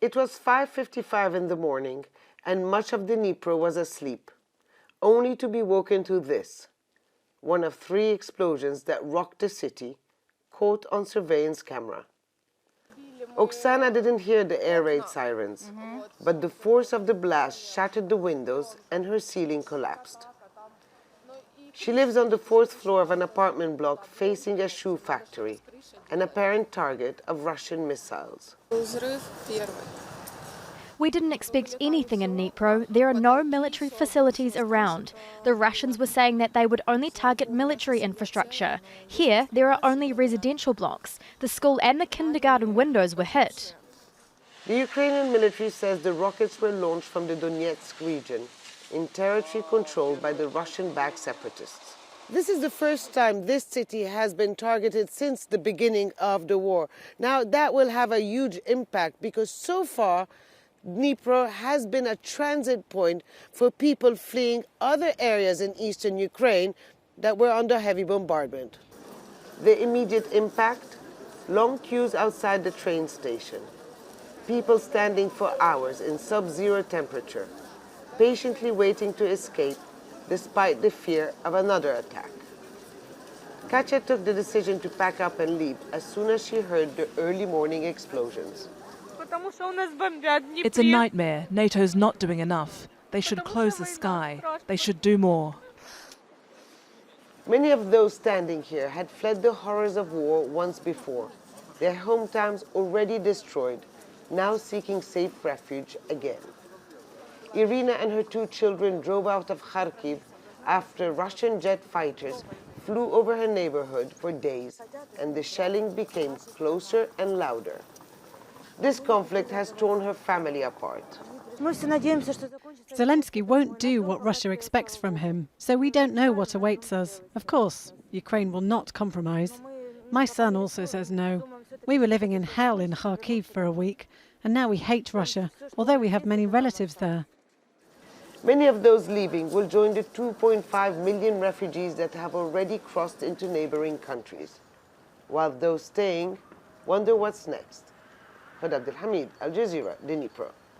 It was 5:55 in the morning, and much of Dnipro was asleep, only to be woken to this, one of 3 explosions that rocked the city, caught on surveillance camera. OKSANA didn't hear the air raid sirens, but the force of the blast shattered the windows and her ceiling collapsed. She lives on the 4th floor of an apartment block facing a shoe factory, an apparent target of Russian missiles. We didn't expect anything in Dnipro. There are no military facilities around. The Russians were saying that they would only target military infrastructure. Here, there are only residential blocks. The school and the kindergarten windows were hit. The Ukrainian military says the rockets were launched from the Donetsk region, in territory controlled by the Russian-backed separatists. This is the first time this city has been targeted since the beginning of the war. Now, that will have a huge impact because so far, Dnipro has been a transit point for people fleeing other areas in eastern Ukraine that were under heavy bombardment. The immediate impact? Long queues outside the train station. People standing for hours in sub-zero temperature, patiently waiting to escape despite the fear of another attack. Kyiv took the decision to pack up and leave as soon as she heard the early morning explosions. It's a nightmare. NATO's not doing enough. They should close the sky. They should do more. Many of those standing here had fled the horrors of war once before, their hometowns already destroyed, now seeking safe refuge again. IRYNA and her 2 children drove out of Kharkiv after Russian jet fighters flew over her neighborhood for days, and the shelling became closer and louder. This conflict has torn her family apart. Zelensky won't do what Russia expects from him, so we don't know what awaits us. Of course, Ukraine will not compromise. My son also says no. We were living in hell in Kharkiv for a week, and now we hate Russia, although we have many relatives there. Many of those leaving will join the 2.5 million refugees that have already crossed into neighboring countries, while those staying wonder what's next. For Abdel-Hamid, Al Jazeera, Dnipro.